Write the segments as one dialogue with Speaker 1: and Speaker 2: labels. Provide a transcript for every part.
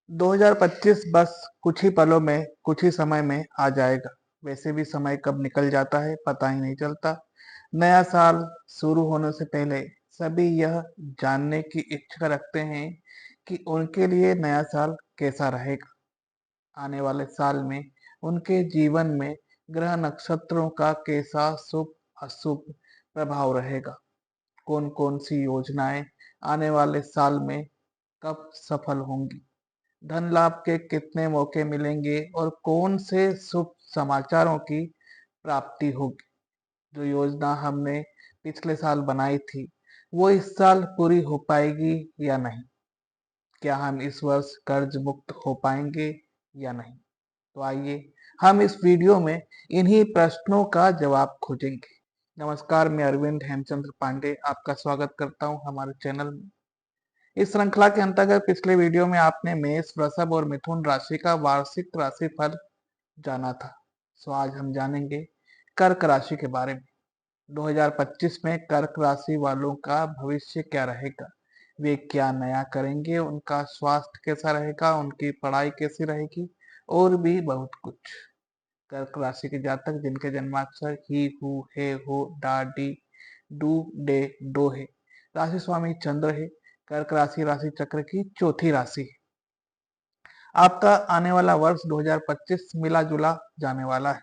Speaker 1: 2025 बस कुछ ही पलों में, कुछ ही समय में आ जाएगा। वैसे भी समय कब निकल जाता है पता ही नहीं चलता। नया साल शुरू होने से पहले सभी यह जानने की इच्छा रखते हैं कि उनके लिए नया साल कैसा रहेगा। आने वाले साल में उनके जीवन में ग्रह नक्षत्रों का कैसा शुभ अशुभ प्रभाव रहेगा। कौन कौन सी योजनाएं आने वाले साल में कब सफल होंगी। धन लाभ के कितने मौके मिलेंगे और कौन से शुभ समाचारों की प्राप्ति होगी। जो योजना हमने पिछले साल बनाई थी वो इस साल पूरी हो पाएगी या नहीं। क्या हम इस वर्ष कर्ज मुक्त हो पाएंगे या नहीं। तो आइए हम इस वीडियो में इन्हीं प्रश्नों का जवाब खोजेंगे। नमस्कार, मैं अरविंद हेमचंद्र पांडे आपका स्वागत करता हूं हमारे चैनल में। इस श्रृंखला के अंतर्गत पिछले वीडियो में आपने मेष, वृषभ और मिथुन राशि का वार्षिक राशिफल जाना था। सो आज हम जानेंगे कर्क राशि के बारे में। 2025 में कर्क राशि वालों का भविष्य क्या रहेगा, वे क्या नया करेंगे, उनका स्वास्थ्य कैसा रहेगा, उनकी पढ़ाई कैसी रहेगी और भी बहुत कुछ। कर्क राशि के जातक जिनके जन्माक्षर ही, हु, हे, हो, डा, डी, डू, डे, डो है, राशि स्वामी चंद्र है। कर्क राशि राशि चक्र की चौथी राशि है। आपका आने वाला वर्ष 2025 मिला जुला जाने वाला है।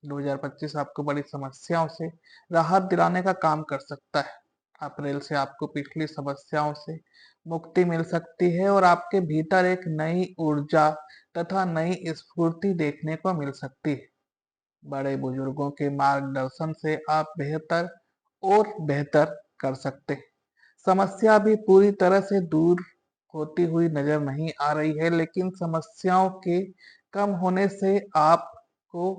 Speaker 1: 2025 आपको बड़ी समस्याओं से राहत दिलाने का काम कर सकता है। अप्रैल से आपको पिछली समस्याओं से मुक्ति मिल सकती है और आपके भीतर एक नई ऊर्जा तथा नई स्फूर्ति देखने को मिल सकती है। बड़े बुजुर्गों के मार्गदर्शन से आप बेहतर और बेहतर कर सकते हैं। समस्या अभी पूरी तरह से दूर होती हुई नजर नहीं आ रही है, लेकिन समस्याओं के कम होने से आपको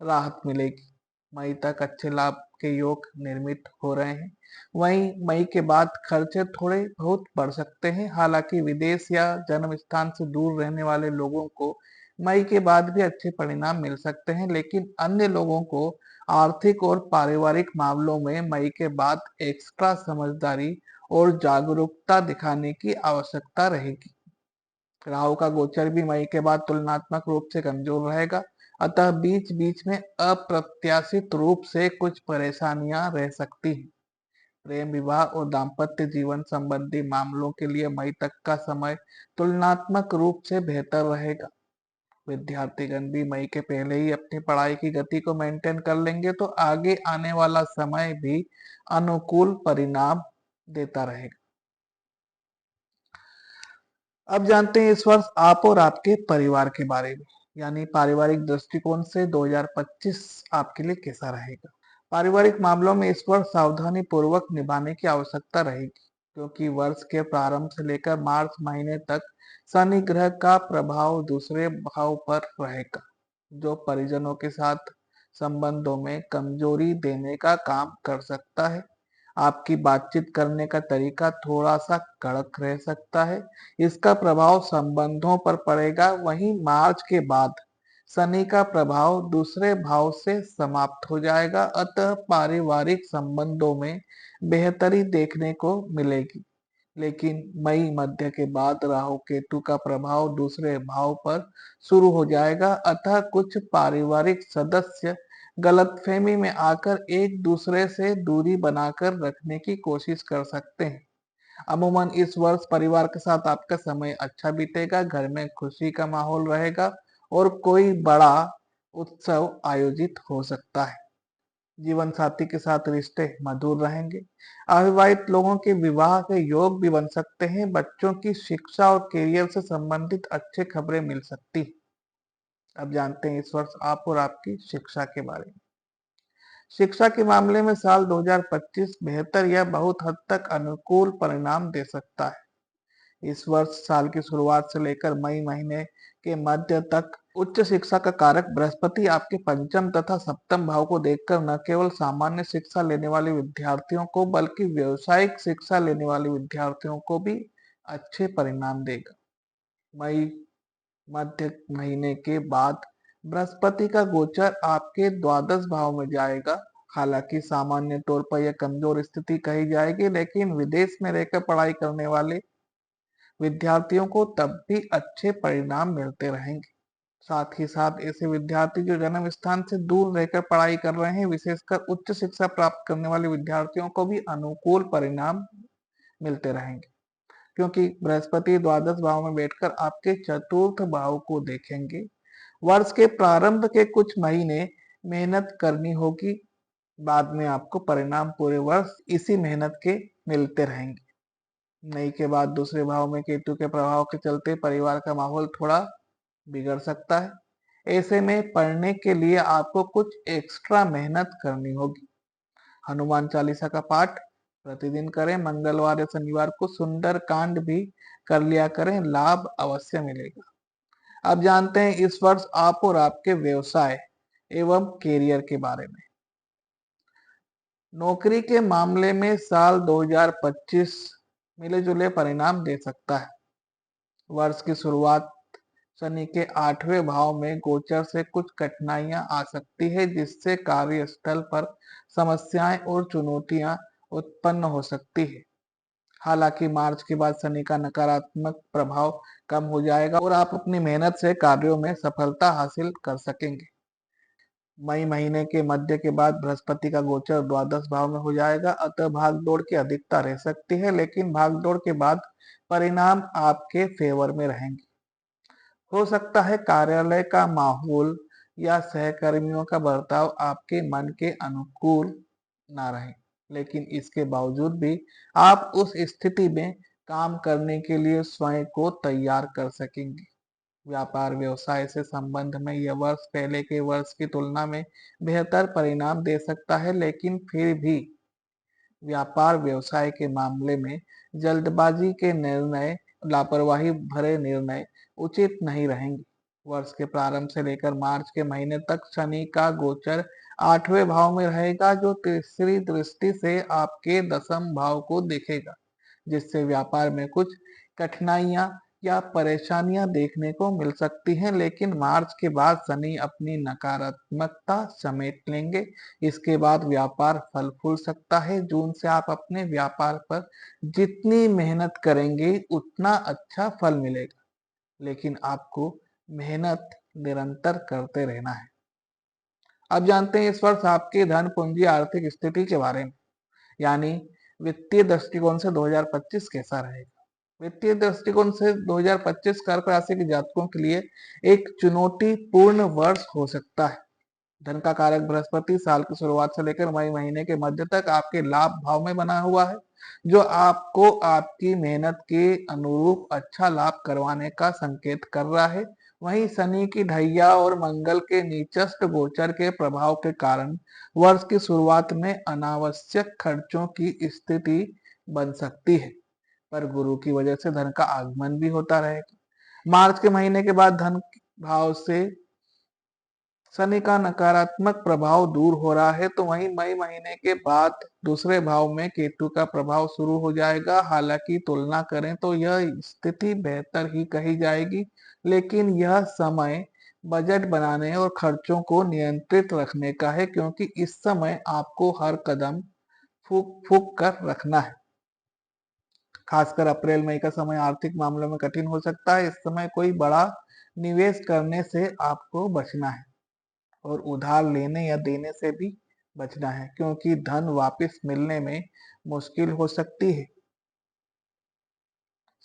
Speaker 1: राहत मिलेगी। मई तक अच्छे लाभ के योग निर्मित हो रहे हैं। वहीं मई के बाद खर्चे थोड़े बहुत बढ़ सकते हैं। हालांकि विदेश या जन्म स्थान से दूर रहने वाले लोगों को मई के बाद भी अच्छे परिणाम मिल सकते हैं, लेकिन अन्य लोगों को आर्थिक और पारिवारिक मामलों में मई के बाद एक्स्ट्रा समझदारी और जागरूकता दिखाने की आवश्यकता रहेगी। राहु का गोचर भी मई के बाद तुलनात्मक रूप से कमजोर रहेगा, अतः बीच बीच में अप्रत्याशित रूप से कुछ परेशानियां रह सकती हैं। प्रेम, विवाह और दाम्पत्य जीवन संबंधी मामलों के लिए मई तक का समय तुलनात्मक रूप से बेहतर रहेगा। विद्यार्थीगण भी मई के पहले ही अपनी पढ़ाई की गति को मेंटेन कर लेंगे तो आगे आने वाला समय भी अनुकूल परिणाम देता रहेगा। अब जानते हैं इस वर्ष आप और आपके परिवार के बारे में, यानी पारिवारिक दृष्टिकोण से 2025 आपके लिए कैसा रहेगा। पारिवारिक मामलों में इस वर्ष सावधानी पूर्वक निभाने की आवश्यकता रहेगी, क्योंकि वर्ष के प्रारंभ से लेकर मार्च महीने तक शनि ग्रह का प्रभाव दूसरे भाव पर रहेगा, जो परिजनों के साथ संबंधों में कमजोरी देने का काम कर सकता है। आपकी बातचीत करने का तरीका थोड़ा सा कड़क रह सकता है, इसका प्रभाव संबंधों पर पड़ेगा। वहीं मार्च के बाद शनि का प्रभाव दूसरे भाव से समाप्त हो जाएगा, अतः पारिवारिक संबंधों में बेहतरी देखने को मिलेगी। लेकिन मई मध्य के बाद राहु केतु का प्रभाव दूसरे भाव पर शुरू हो जाएगा, अतः कुछ पारिवारिक सदस्य गलतफहमी में आकर एक दूसरे से दूरी बनाकर रखने की कोशिश कर सकते हैं। अमूमन इस वर्ष परिवार के साथ आपका समय अच्छा बीतेगा, घर में खुशी का माहौल रहेगा और कोई बड़ा उत्सव आयोजित हो सकता है। जीवन साथी के साथ रिश्ते मधुर रहेंगे। अविवाहित लोगों के विवाह के योग भी बन सकते हैं। बच्चों की शिक्षा और करियर से संबंधित अच्छी खबरें मिल सकती हैं। अब जानते हैं इस वर्ष आप और आपकी शिक्षा के बारे में। शिक्षा के मामले में साल 2025 बेहतर या बहुत हद तक अनुकूल परिणाम दे सकता है। इस वर्ष साल की शुरुआत से लेकर मई महीने के मध्य तक उच्च शिक्षा का कारक बृहस्पति आपके पंचम तथा सप्तम भाव को देखकर न केवल सामान्य शिक्षा लेने वाले विद्यार्थियों को बल्कि व्यवसायिक शिक्षा लेने वाले विद्यार्थियों को भी अच्छे परिणाम देगा। मई मध्य महीने के बाद बृहस्पति का गोचर आपके द्वादश भाव में जाएगा। हालांकि सामान्य तौर पर यह कमजोर स्थिति कही जाएगी, लेकिन विदेश में रहकर पढ़ाई करने वाले विद्यार्थियों को तब भी अच्छे परिणाम मिलते रहेंगे। साथ ही साथ ऐसे विद्यार्थी जो जन्म स्थान से दूर रहकर पढ़ाई कर रहे हैं, विशेषकर उच्च शिक्षा प्राप्त करने वाले विद्यार्थियों को भी अनुकूल परिणाम मिलते रहेंगे, क्योंकि बृहस्पति द्वादश भाव में बैठकर आपके चतुर्थ भाव को देखेंगे। वर्ष के प्रारंभ के कुछ महीने मेहनत करनी होगी, बाद में आपको परिणाम पूरे वर्ष इसी मेहनत के मिलते रहेंगे। मई के बाद दूसरे भाव में केतु के प्रभाव के चलते परिवार का माहौल थोड़ा बिगड़ सकता है। ऐसे में पढ़ने के लिए आपको कुछ एक्स्ट्रा मेहनत करनी होगी। हनुमान चालीसा का पाठ प्रतिदिन करें। मंगलवार या शनिवार को सुंदर कांड भी कर लिया करें, लाभ अवश्य मिलेगा। अब जानते हैं इस वर्ष आप और आपके व्यवसाय एवं कैरियर के बारे में। नौकरी के मामले में साल 2025 मिले जुले परिणाम दे सकता है। वर्ष की शुरुआत शनि के 8वें भाव में गोचर से कुछ कठिनाइयां आ सकती है, जिससे कार्यस्थल पर समस्याएं और चुनौतियां उत्पन्न हो सकती है। हालांकि मार्च के बाद शनि का नकारात्मक प्रभाव कम हो जाएगा और आप अपनी मेहनत से कार्यों में सफलता हासिल कर सकेंगे। मई महीने के मध्य के बाद बृहस्पति का गोचर द्वादश भाव में हो जाएगा, अतः भागदौड़ की अधिकता रह सकती है, लेकिन भागदौड़ के बाद परिणाम आपके फेवर में रहेंगे। हो सकता है कार्यालय का माहौल या सहकर्मियों का बर्ताव आपके मन के अनुकूल ना रहे, लेकिन इसके बावजूद भी आप उस स्थिति में काम करने के लिए स्वयं को तैयार कर सकेंगे। व्यापार व्यवसाय से संबंध में यह वर्ष पहले के वर्ष की तुलना में बेहतर परिणाम दे सकता है, लेकिन फिर भी व्यापार व्यवसाय के मामले में जल्दबाजी के निर्णय, लापरवाही भरे निर्णय उचित नहीं रहेंगे। वर्ष के प्रारंभ से लेकर मार्च के महीने तक शनि का गोचर 8वें भाव में रहेगा, जो तीसरी दृष्टि से आपके दसम भाव को देखेगा, जिससे व्यापार में कुछ कठिनाइयां या परेशानियां देखने को मिल सकती हैं, लेकिन मार्च के बाद शनि अपनी नकारात्मकता समेट लेंगे। इसके बाद व्यापार फल फूल सकता है। जून से आप अपने व्यापार पर जितनी मेहनत करेंगे उतना अच्छा फल मिलेगा, लेकिन आपको मेहनत निरंतर करते रहना है। अब जानते हैं इस वर्ष आपके धन पूंजी आर्थिक स्थिति के बारे में, यानी वित्तीय दृष्टिकोण से 2025 कैसा रहेगा। वित्तीय दृष्टिकोण से 2025 कर्क राशि के जातकों के लिए एक चुनौतीपूर्ण वर्ष हो सकता है। धन का कारक बृहस्पति साल की शुरुआत से लेकर मई महीने के मध्य तक आपके लाभ भाव में बना हुआ है, जो आपको आपकी मेहनत के अनुरूप अच्छा लाभ करवाने का संकेत कर रहा है। वहीं शनि की ढैया और मंगल के नीचस्थ गोचर के प्रभाव के कारण वर्ष की शुरुआत में अनावश्यक खर्चों की स्थिति बन सकती है, पर गुरु की वजह से धन का आगमन भी होता रहेगा। मार्च के महीने के बाद धन भाव से शनि का नकारात्मक प्रभाव दूर हो रहा है, तो वहीं मई महीने के बाद दूसरे भाव में केतु का प्रभाव शुरू हो जाएगा। हालांकि तुलना करें तो यह स्थिति बेहतर ही कही जाएगी, लेकिन यह समय बजट बनाने और खर्चों को नियंत्रित रखने का है, क्योंकि इस समय आपको हर कदम फूक फूक कर रखना है। खासकर अप्रैल मई का समय आर्थिक मामलों में कठिन हो सकता है। इस समय कोई बड़ा निवेश करने से आपको बचना है और उधार लेने या देने से भी बचना है, क्योंकि धन वापस मिलने में मुश्किल हो सकती है।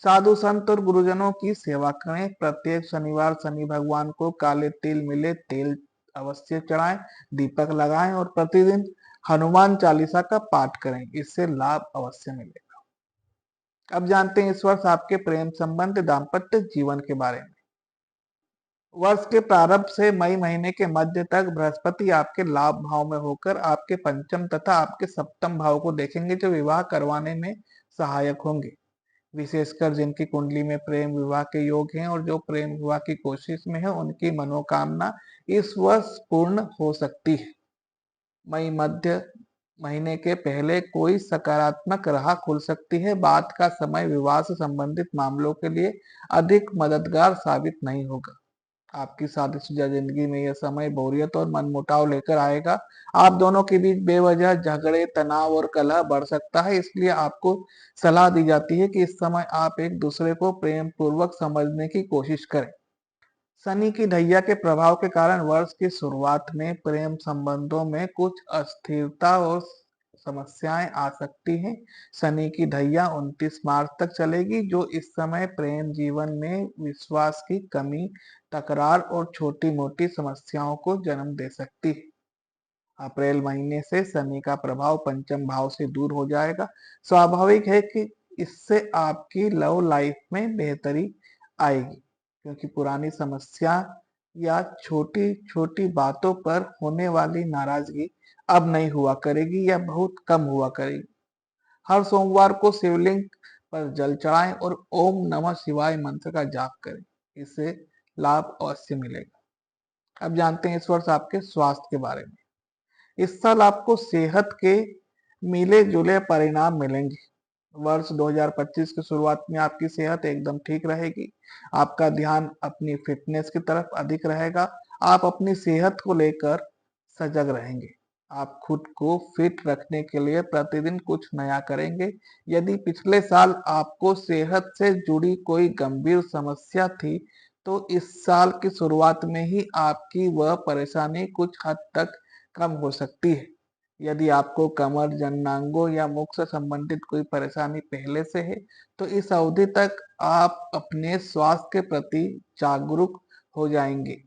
Speaker 1: साधु संत और गुरुजनों की सेवा करें। प्रत्येक शनिवार शनि भगवान को काले तिल मिले तेल अवश्य चढ़ाएं, दीपक लगाएं और प्रतिदिन हनुमान चालीसा का पाठ करें, इससे लाभ अवश्य मिलेगा। अब जानते हैं इस वर्ष आपके प्रेम संबंध दाम्पत्य जीवन के बारे में। वर्ष के प्रारंभ से मई महीने के मध्य तक बृहस्पति आपके लाभ भाव में होकर आपके पंचम तथा आपके सप्तम भाव को देखेंगे, जो विवाह करवाने में सहायक होंगे। विशेषकर जिनकी कुंडली में प्रेम विवाह के योग हैं और जो प्रेम विवाह की कोशिश में है, उनकी मनोकामना इस वर्ष पूर्ण हो सकती है। मई मध्य महीने के पहले कोई सकारात्मक राह खुल सकती है। बाद का समय विवाह से संबंधित मामलों के लिए अधिक मददगार साबित नहीं होगा। आपकी शादीशुदा जिंदगी में यह समय बोरियत और मनमुटाव लेकर आएगा। आप दोनों के बीच बेवजह झगड़े, तनाव और कलह बढ़ सकता है। इसलिए आपको सलाह दी जाती है कि इस समय आप एक दूसरे को प्रेम पूर्वक समझने की कोशिश करें। शनि की ढैया के प्रभाव के कारण वर्ष की शुरुआत में प्रेम संबंधों में कुछ अस्थिरता और समस्याएं आ सकती हैं। शनि की ढैया 29 मार्च तक चलेगी, जो इस समय प्रेम जीवन में विश्वास की कमी, तकरार और छोटी-मोटी समस्याओं को जन्म दे सकती है। अप्रैल महीने से शनि का प्रभाव पंचम भाव से दूर हो जाएगा। स्वाभाविक है कि इससे आपकी लव लाइफ में बेहतरी आएगी, क्योंकि पुरानी समस्या या छोटी छोटी बातों पर होने वाली नाराजगी अब नहीं हुआ करेगी या बहुत कम हुआ करेगी। हर सोमवार को शिवलिंग पर जल चढ़ाएं और ओम नमः शिवाय मंत्र का जाप करें। इससे लाभ अवश्य मिलेगा। अब जानते हैं इस वर्ष आपके स्वास्थ्य के बारे में। इस साल आपको सेहत के मिले जुले परिणाम मिलेंगे। वर्ष 2025 की शुरुआत में आपकी सेहत एकदम ठीक रहेगी। आपका ध्यान अपनी फिटनेस की तरफ अधिक रहेगा। आप अपनी सेहत को लेकर सजग रहेंगे। आप खुद को फिट रखने के लिए प्रतिदिन कुछ नया करेंगे। यदि पिछले साल आपको सेहत से जुड़ी कोई गंभीर समस्या थी, तो इस साल की शुरुआत में ही आपकी वह परेशानी कुछ हद तक कम हो सकती है। यदि आपको कमर, जननांगों या मुख से संबंधित कोई परेशानी पहले से है, तो इस अवधि तक आप अपने स्वास्थ्य के प्रति जागरूक हो जाएंगे।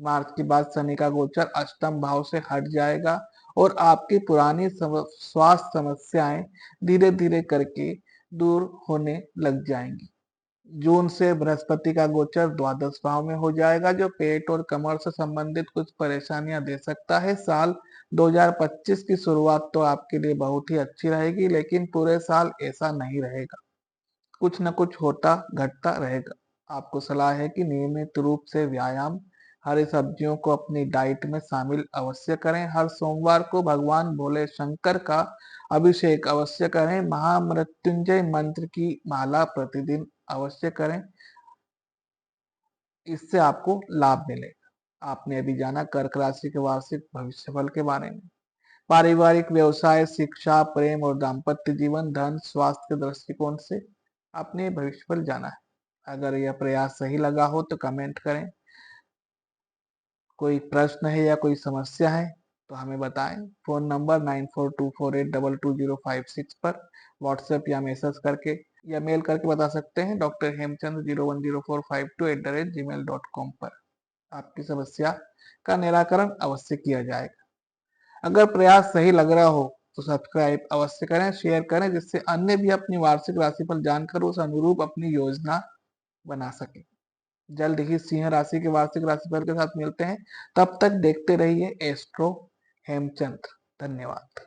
Speaker 1: मार्च के बाद शनि का गोचर अष्टम भाव से हट जाएगा और आपकी पुरानी स्वास्थ्य समस्याएं धीरे धीरे करके दूर होने लग जाएंगी। जून से बृहस्पति का गोचर द्वादश भाव में हो जाएगा, जो पेट और कमर से संबंधित कुछ परेशानियां दे सकता है। साल 2025 की शुरुआत तो आपके लिए बहुत ही अच्छी रहेगी, लेकिन पूरे साल ऐसा नहीं रहेगा। कुछ न कुछ होता घटता रहेगा। आपको सलाह है कि नियमित रूप से व्यायाम, हरी सब्जियों को अपनी डाइट में शामिल अवश्य करें। हर सोमवार को भगवान भोले शंकर का अभिषेक अवश्य करें। महामृत्युंजय मंत्र की माला प्रतिदिन अवश्य करें। इससे आपको लाभ मिलेगा। आपने अभी जाना कर्क राशि के वार्षिक भविष्यफल के बारे में। पारिवारिक, व्यवसाय, शिक्षा, प्रेम और दाम्पत्य जीवन, धन, स्वास्थ्य के दृष्टिकोण से आपने भविष्यफल जाना है। अगर यह प्रयास सही लगा हो तो कमेंट करें। कोई प्रश्न है या कोई समस्या है तो हमें बताएं। फोन नंबर 9424822056 पर व्हाट्सएप या मैसेज करके या मेल करके बता सकते हैं। डॉक्टर हेमचंद 010452@gmail.com पर आपकी समस्या का निराकरण अवश्य किया जाएगा। अगर प्रयास सही लग रहा हो तो सब्सक्राइब अवश्य करें, शेयर करें, जिससे अन्य भी अपनी वार्षिक राशिफल जानकर उस अनुरूप अपनी योजना बना सके। जल्द ही सिंह राशि के वार्षिक राशिफल के साथ मिलते हैं। तब तक देखते रहिए एस्ट्रो हेमचंद। धन्यवाद।